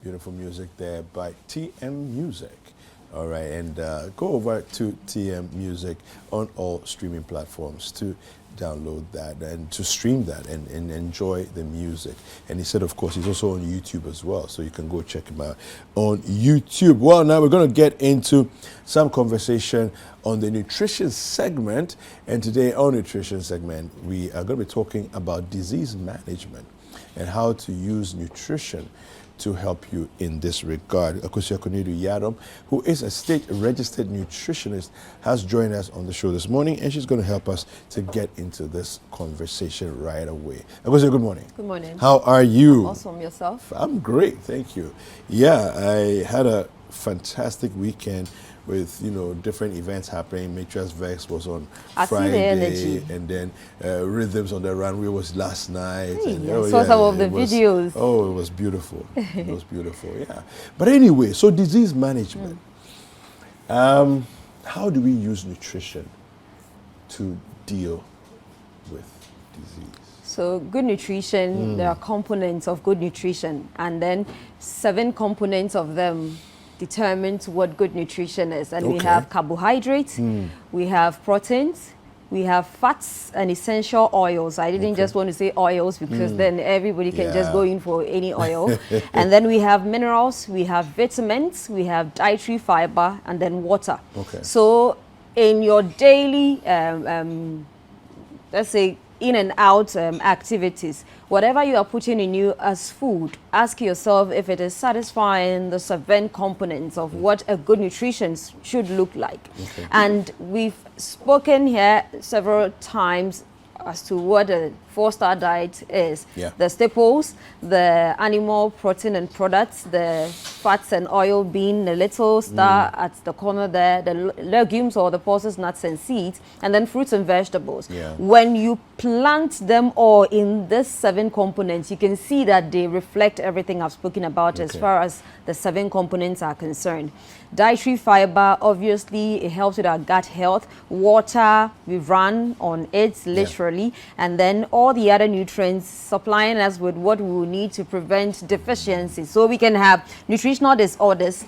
Beautiful music there by TM Music. All right, and go over to TM Music on all streaming platforms to download that and to stream that and enjoy the music. And he said, of course, he's also on YouTube as well, so you can go check him out on YouTube. Well, now we're going to get into some conversation on the nutrition segment. And today, on nutrition segment, we are going to be talking about disease management and how to use nutrition to help you in this regard. Akosia Konidu Yadom, who is a state-registered nutritionist, has joined us on the show this morning, and she's going to help us to get into this conversation right away. Akosia, good morning. Good morning. How are you? Awesome. Yourself? I'm great, thank you. Yeah, I had a fantastic weekend with, different events happening. Matrix Vex was on Friday, and then Rhythms on the Runway was last night. Hey, and, I saw some of the videos. Oh, it was beautiful. It was beautiful, yeah. But anyway, so disease management. How do we use nutrition to deal with disease? So good nutrition, there are components of good nutrition, and then 7 components of them determines what good nutrition is. And we have carbohydrates, we have proteins, we have fats and essential oils. I didn't just want to say oils because then everybody can just go in for any oil. And then we have minerals, we have vitamins, we have dietary fiber, and then water. So in your daily, let's say, in and out activities, whatever you are putting in you as food, ask yourself if it is satisfying the 7 components of what a good nutrition should look like. And we've spoken here several times as to what a 4-star diet is. The staples, the animal protein and products, the fats and oil being the little star at the corner there, the legumes or the pulses, nuts and seeds, and then fruits and vegetables. When you plant them all in these 7 components, you can see that they reflect everything I've spoken about as far as the 7 components are concerned. Dietary fiber, obviously, it helps with our gut health. Water, we run on it literally, and then all the other nutrients supplying us with what we will need to prevent deficiencies. So we can have nutritional disorders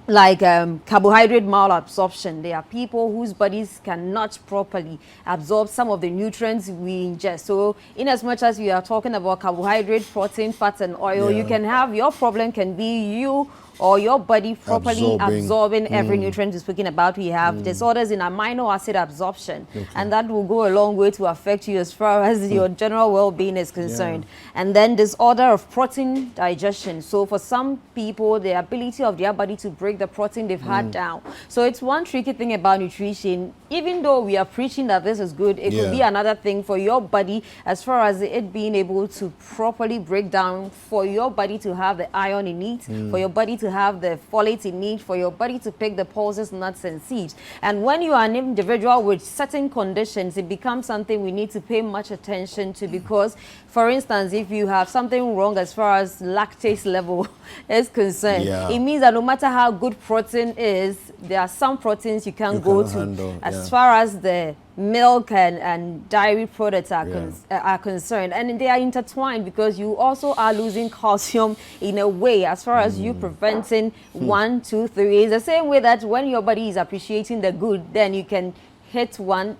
like carbohydrate malabsorption. There are people whose bodies cannot properly absorb some of the nutrients we ingest. So in as much as we are talking about carbohydrate, protein, fats and oil, you can have, your problem can be you or your body properly absorbing every nutrient we're speaking about. We have disorders in amino acid absorption, and that will go a long way to affect you as far as your general well-being is concerned. And then disorder of protein digestion. So for some people, the ability of their body to break the protein they've had down. So it's one tricky thing about nutrition. Even though we are preaching that this is good, it could be another thing for your body as far as it being able to properly break down, for your body to have the iron it needs, for your body to have the folate it needs, for your body to pick the pulses, nuts and seeds. And when you are an individual with certain conditions, it becomes something we need to pay much attention to, because, for instance, if you have something wrong as far as lactase level is concerned, it means that no matter how good protein is, there are some proteins you can't go to handle, as far as the milk and dairy products are concerned, and they are intertwined, because you also are losing calcium in a way as far as you preventing 1, 2, 3. It's the same way that when your body is appreciating the good, then you can hit one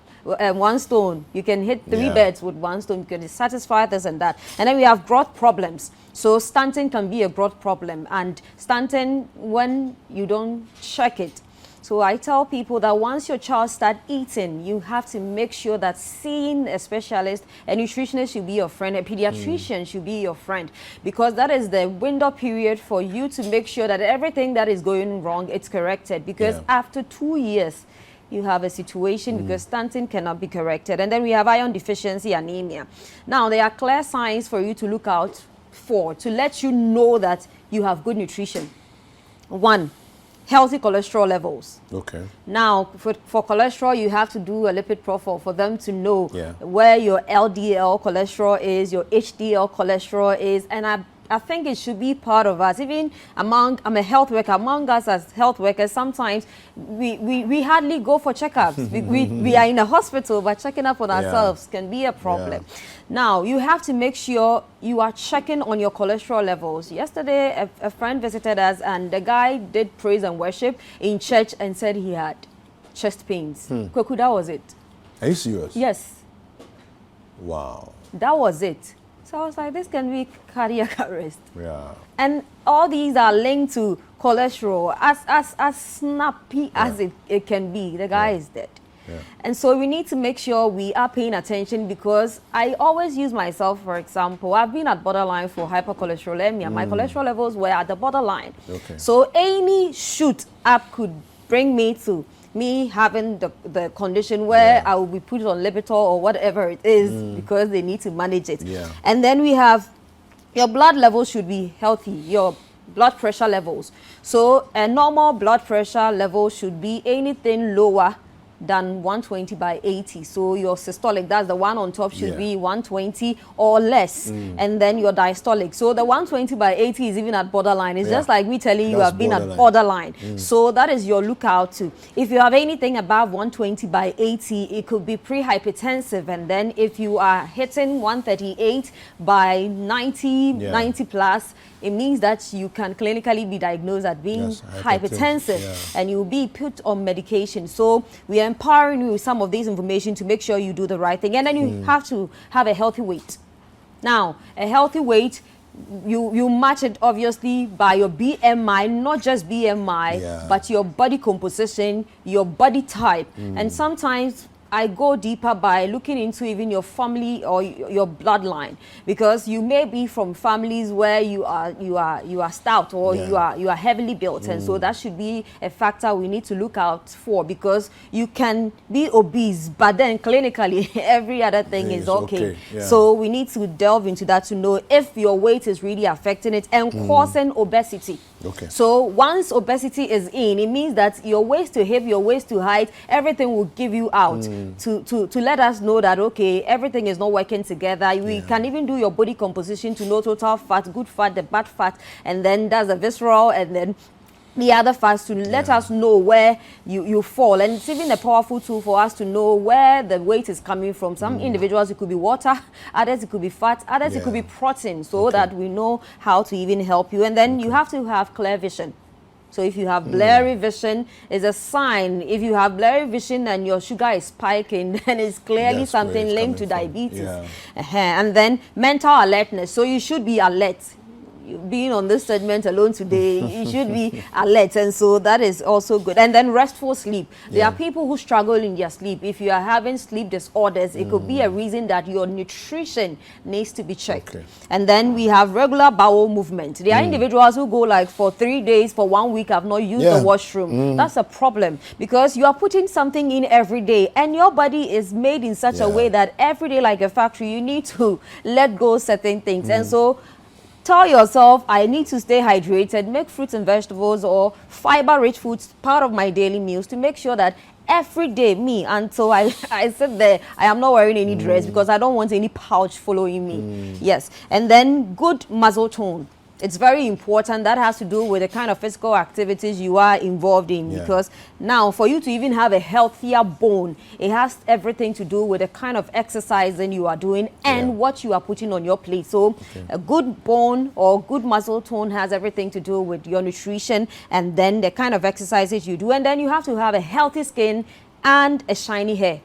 stone. You can hit 3 birds with 1 stone. You can satisfy this and that. And then we have growth problems. So stunting can be a growth problem, and stunting when you don't check it. So I tell people that once your child starts eating, you have to make sure that seeing a specialist, a nutritionist should be your friend, a pediatrician should be your friend, because that is the window period for you to make sure that everything that is going wrong, it's corrected. Because after 2 years, you have a situation because stunting cannot be corrected. And then we have iron deficiency anemia. Now, there are clear signs for you to look out for to let you know that you have good nutrition. 1, healthy cholesterol levels. Now, for cholesterol, you have to do a lipid profile for them to know where your LDL cholesterol is, your HDL cholesterol is, and I think it should be part of us. Even among, I'm a health worker, among us as health workers, sometimes we hardly go for checkups. we are in a hospital, but checking up on ourselves can be a problem. Now, you have to make sure you are checking on your cholesterol levels. Yesterday, a friend visited us, and the guy did praise and worship in church and said he had chest pains. Kweku, that was it. Are you serious? Yes. Wow. That was it. So I was like, this can be cardiac arrest. Yeah. And all these are linked to cholesterol. As snappy as it can be, the guy is dead. Yeah. And so we need to make sure we are paying attention, because I always use myself, for example. I've been at borderline for hypercholesterolemia. My cholesterol levels were at the borderline. Okay. So any shoot up could bring me to me having the condition where I will be put on Lipitor or whatever it is, because they need to manage it. Yeah. And then we have your blood levels should be healthy, your blood pressure levels. So a normal blood pressure level should be anything lower than 120 by 80. So your systolic, that's the one on top, should be 120 or less. And then your diastolic. So the 120 by 80 is even at borderline. It's just like me telling you I've been at borderline. So that is your lookout too. If you have anything above 120 by 80, it could be pre-hypertensive. And then if you are hitting 138 by 90 plus, it means that you can clinically be diagnosed as being hypertensive, and you'll be put on medication. So we are empowering you with some of this information to make sure you do the right thing. And then you have to have a healthy weight. Now, a healthy weight, you match it obviously by your BMI, not just BMI, but your body composition, your body type. And sometimes I go deeper by looking into even your family or your bloodline, because you may be from families where you are stout, or you are heavily built, and so that should be a factor we need to look out for, because you can be obese, but then clinically every other thing is okay. So we need to delve into that to know if your weight is really affecting it and causing obesity. So once obesity is in, it means that your waist to hip, your waist to height, everything will give you out to let us know that, okay, everything is not working together. We can even do your body composition to know total fat, good fat, the bad fat, and then that's the visceral, and then the other fats to let us know where you fall. And it's even a powerful tool for us to know where the weight is coming from. Some individuals, it could be water, others it could be fat, others it could be protein, so that we know how to even help you. And then you have to have clear vision. So if you have blurry vision, it's a sign. If you have blurry vision and your sugar is spiking, then it's clearly something linked to diabetes. And then mental alertness. So you should be alert. Being on this segment alone today, you should be alert, and so that is also good. And then restful sleep. There are people who struggle in their sleep. If you are having sleep disorders, it could be a reason that your nutrition needs to be checked. And then we have regular bowel movement. There are individuals who go like for 3 days, for 1 week, have not used the washroom. That's a problem, because you are putting something in every day, and your body is made in such a way that every day, like a factory, you need to let go certain things. And so tell yourself, I need to stay hydrated, make fruits and vegetables or fiber-rich foods part of my daily meals, to make sure that every day, me, until I sit there, I am not wearing any dress, because I don't want any pouch following me. Yes. And then good muscle tone. It's very important. That has to do with the kind of physical activities you are involved in, because now for you to even have a healthier bone, it has everything to do with the kind of exercising you are doing and what you are putting on your plate. So a good bone or good muscle tone has everything to do with your nutrition, and then the kind of exercises you do. And then you have to have a healthy skin and a shiny hair.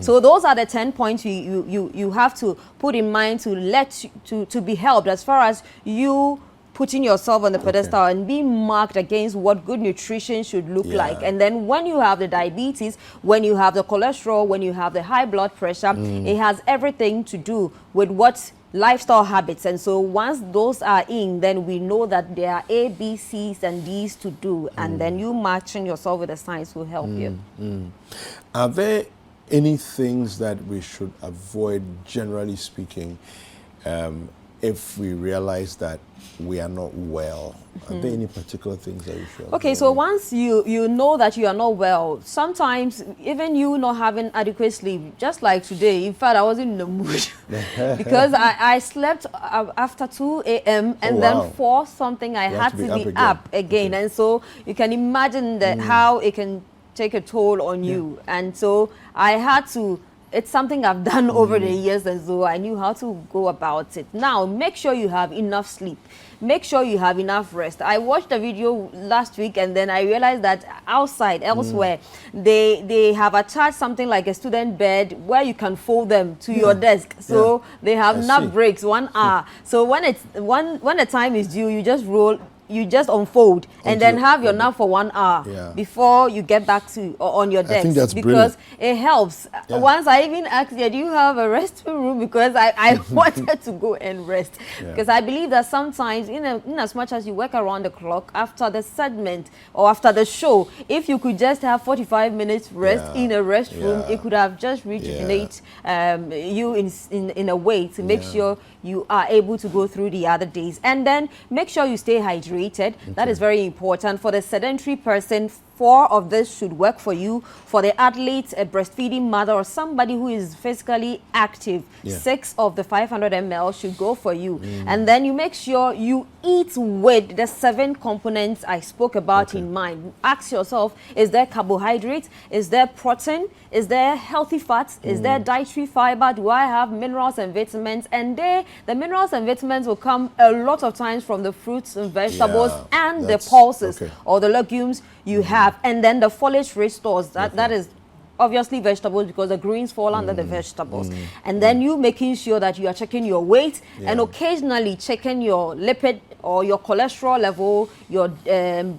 So those are the 10 points you have to put in mind to be helped as far as you putting yourself on the pedestal and being marked against what good nutrition should look like. And then when you have the diabetes, when you have the cholesterol, when you have the high blood pressure, it has everything to do with what lifestyle habits. And so once those are in, then we know that there are A, B, C's and D's to do, and then you matching yourself with the science will help you. Are there any things that we should avoid, generally speaking, if we realize that we are not well? Are there any particular things that we should Okay, so once you know that you are not well, sometimes even you not having adequate sleep, just like today, in fact, I wasn't in the mood because I slept after 2 a.m. and then 4 something, I had to be up again. Okay. And so you can imagine that how it can take a toll on you. And so I had to, it's something I've done over the years, and so I knew how to go about it. Now, make sure you have enough sleep. Make sure you have enough rest. I watched a video last week, and then I realized that outside, elsewhere, they have attached something like a student bed where you can fold them to your desk. So they have nap breaks, 1 hour. So when the time is due, you just roll. You just unfold and then have your nap for 1 hour before you get back to on your desk. I think that's because brilliant. It helps. Once I even asked you, do you have a resting room? Because I wanted to go and rest. Because I believe that sometimes, in as much as you work around the clock, after the segment or after the show, if you could just have 45 minutes rest in a restroom, it could have just rejuvenate you in a way to make sure you are able to go through the other days. And then make sure you stay hydrated. That is very important. For the sedentary person, 4 of this should work for you. For the athlete, a breastfeeding mother, or somebody who is physically active, 6 of the 500 ml should go for you. And then you make sure you eat with the 7 components I spoke about in mind. Ask yourself, is there carbohydrate? Is there protein? Is there healthy fats? Is there dietary fiber? Do I have minerals and vitamins? And the minerals and vitamins will come a lot of times from the fruits and vegetables and the pulses or the legumes you have. And then the foliage restores. That is obviously vegetables, because the greens fall under the vegetables. And then you making sure that you are checking your weight and occasionally checking your lipid or your cholesterol level, your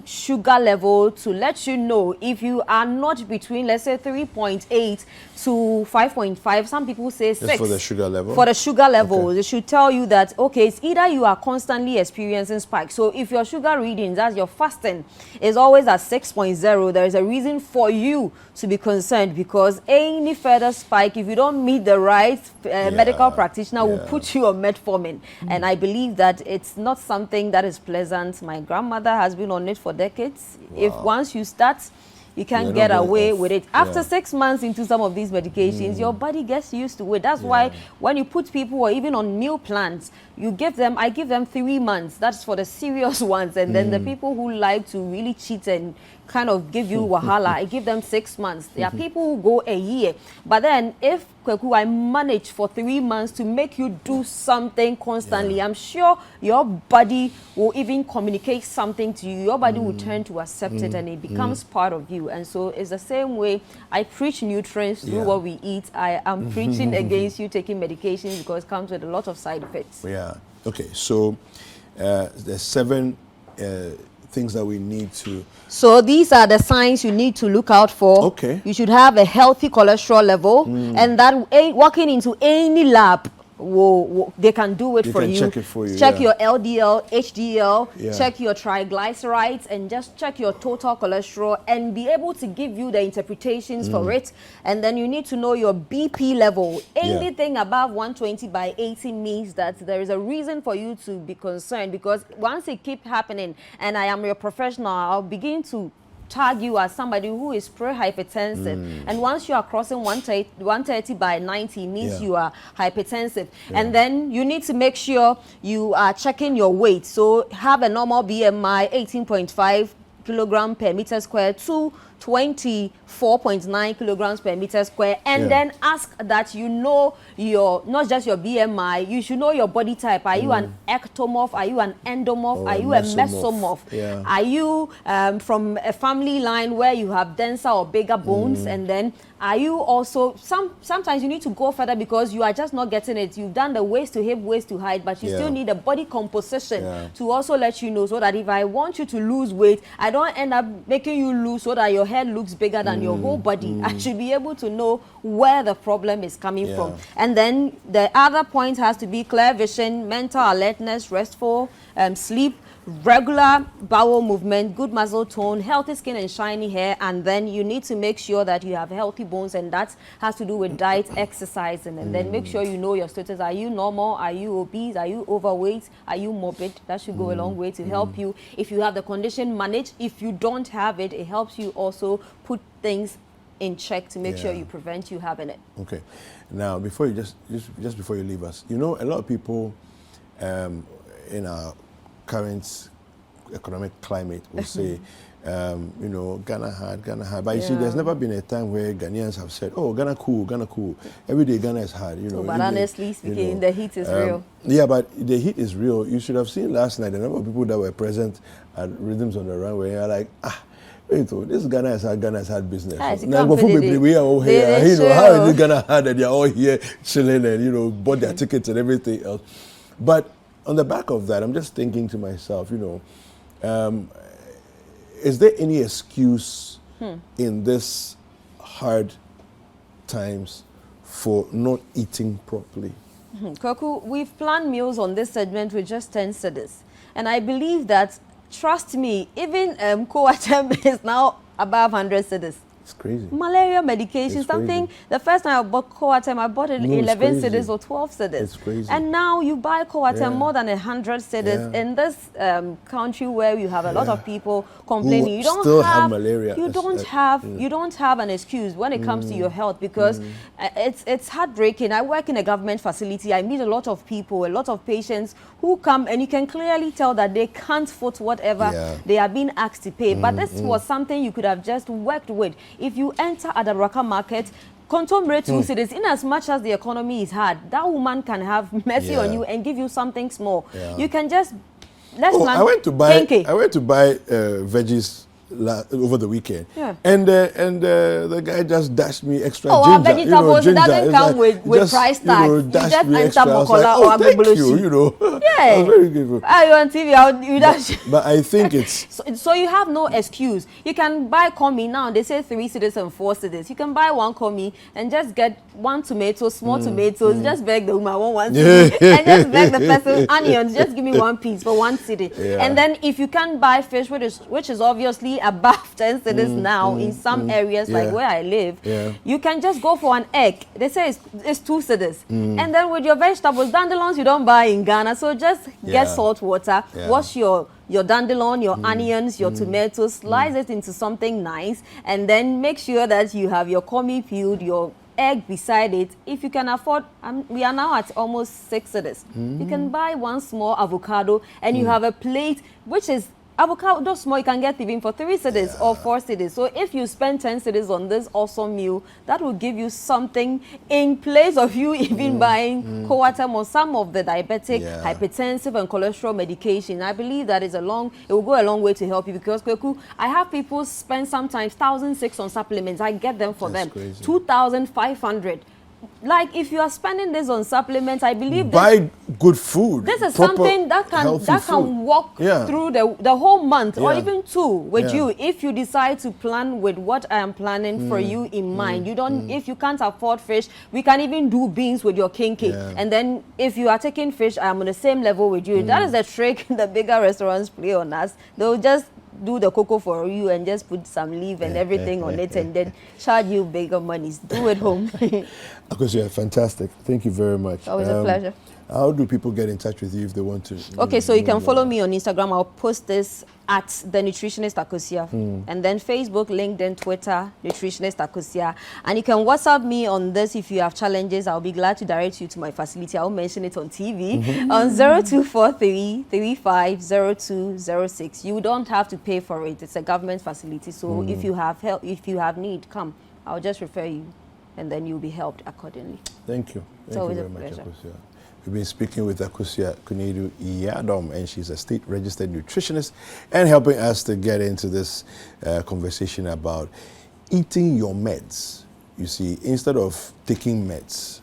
sugar level, to let you know if you are not between, let's say, 3.8 to 5.5. Some people say 6. For the sugar level? For the sugar level, they should tell you that, okay, it's either you are constantly experiencing spikes. So if your sugar readings, as your fasting, is always at 6.0, there is a reason for you to be concerned, because any further spike, if you don't meet the right medical practitioner, will put you on metformin. And I believe that it's not something that is pleasant. My grandmother has been on it for decades. If once you start, you can't get away with it. After 6 months into some of these medications, your body gets used to it. That's why when you put people who are even on meal plans, you give them, I give them 3 months. That's for the serious ones. And then the people who like to really cheat and kind of give you wahala, I give them 6 months. There are people who go a year. But then if Kweku, I manage for 3 months to make you do something constantly, I'm sure your body will even communicate something to you. Your body will turn to accept it, and it becomes part of you. And so it's the same way I preach nutrients through what we eat. I am preaching against you taking medications, because it comes with a lot of side effects. Okay, so there's 7 things that we need to. So these are the signs you need to look out for. Okay. You should have a healthy cholesterol level, and that walking into any lab, they can do it for you. Check it for you. Check your LDL, HDL, check your triglycerides, and just check your total cholesterol, and be able to give you the interpretations for it. And then you need to know your BP level. Anything above 120/80 means that there is a reason for you to be concerned, because once it keeps happening, and I am your professional, I'll begin to tag you as somebody who is pre-hypertensive. And once you are crossing 130/90 means you are hypertensive. And then you need to make sure you are checking your weight. So have a normal BMI 18.5 kilogram per meter square to 24.9 kilograms per meter square, and then ask that you know your, not just your BMI, you should know your body type. Are you an ectomorph? Are you an endomorph? Are you a mesomorph? Are you from a family line where you have denser or bigger bones? And then are you also, sometimes you need to go further, because you are just not getting it. You've done the waist to hip, waist to height, but you still need a body composition to also let you know, so that if I want you to lose weight, I don't end up making you lose so that your head looks bigger than your whole body. I should be able to know where the problem is coming from. And then the other point has to be clear vision, mental alertness, restful sleep, regular bowel movement, good muscle tone, healthy skin and shiny hair, and then you need to make sure that you have healthy bones, and that has to do with diet, exercising, and then make sure you know your status. Are you normal? Are you obese? Are you overweight? Are you morbid? That should go a long way to help you. If you have the condition, manage. If you don't have it, it helps you also put things in check to make sure you prevent you having it. Okay. Now, before you just before you leave us, you know, a lot of people in our current economic climate will say, you know, Ghana hard. But you see, there's never been a time where Ghanaians have said, oh, Ghana cool. Every day Ghana is hard, you know. But honestly speaking, the heat is real. Yeah, but the heat is real. You should have seen last night the number of people that were present at Rhythms on the Runway. Are like, this Ghana has had business. Now, we are all here. You know, how is it Ghana hard that they are all here chilling and, you know, bought their tickets and everything else. But on the back of that, I'm just thinking to myself, you know, is there any excuse in this hard times for not eating properly? Kwaku, we've planned meals on this segment with just 10 cedis. And I believe that, trust me, even Coatem is now above 100 cedis. It's crazy. Malaria medication, it's something. Crazy. The first time I bought Coatem, I bought it 11 cedis or 12 cedis. It's crazy. And now you buy Coatem more than 100 cedis in this country where you have a lot of people complaining. You don't still have malaria. You don't have an excuse when it comes to your health, because it's heartbreaking. I work in a government facility. I meet a lot of people, a lot of patients who come, and you can clearly tell that they can't foot whatever they are being asked to pay. But this was something you could have just worked with. If you enter at the Raka market, contemporary 2 cedis, in as much as the economy is hard, that woman can have mercy on you and give you something small. You can just I went to buy veggies over the weekend, and the guy just dashed me extra ginger. Vegetables, it doesn't come with price tag. You just enter Mokola or Agbogbolosi. You know, I was very grateful. Are you on TV? You dash. But I think it's so you have no excuse. You can buy komi now. They say 3 cedis and 4 cedis. You can buy 1 komi and just get 1 tomato, small tomatoes. Just beg the woman, I want 1 cedi, and just beg the person onions. Just give me 1 piece for 1 cedi. And then if you can buy fish, which is obviously above 10 cedis now in some areas like where I live, you can just go for an egg. They say it's 2 cedis. And then with your vegetables, dandelions you don't buy in Ghana, so just get salt water, wash your dandelion, your onions, your tomatoes, slice it into something nice, and then make sure that you have your komi peeled, your egg beside it. If you can afford, we are now at almost 6 cedis. You can buy 1 small avocado, and you have a plate, which is avocado small. You can get even for 3 cedis or 4 cedis. So if you spend 10 cedis on this awesome meal, that will give you something in place of you even buying Coatem or some of the diabetic, hypertensive and cholesterol medication. I believe that it will go a long way to help you, because Kweku, I have people spend sometimes 1,600 on supplements. I get them for them. Crazy. 2,500. Like, if you are spending this on supplements, I believe buy good food. This is something that can walk through the whole month or even 2 with you, if you decide to plan with what I am planning for you in mind. You don't if you can't afford fish, we can even do beans with your kinky. And then if you are taking fish, I am on the same level with you. That is the trick the bigger restaurants play on us. They'll just do the cocoa for you and just put some leaf and everything on it, and then charge you bigger monies. Do it home. Akosia, fantastic. Thank you very much. Always a pleasure. How do people get in touch with you if they want to? Okay, so you can follow me on Instagram. I'll post this at The Nutritionist Akosia. And then Facebook, LinkedIn, Twitter, Nutritionist Akosia. And you can WhatsApp me on this if you have challenges. I'll be glad to direct you to my facility. I'll mention it on TV on 0243 350206. You don't have to pay for it. It's a government facility. So if you have help, if you have need, come. I'll just refer you, and then you'll be helped accordingly. Thank you. Thank you very much, Akosia. We've been speaking with Akosia Kunedu Yadom, and she's a state-registered nutritionist, and helping us to get into this conversation about eating your meds. You see, instead of taking meds,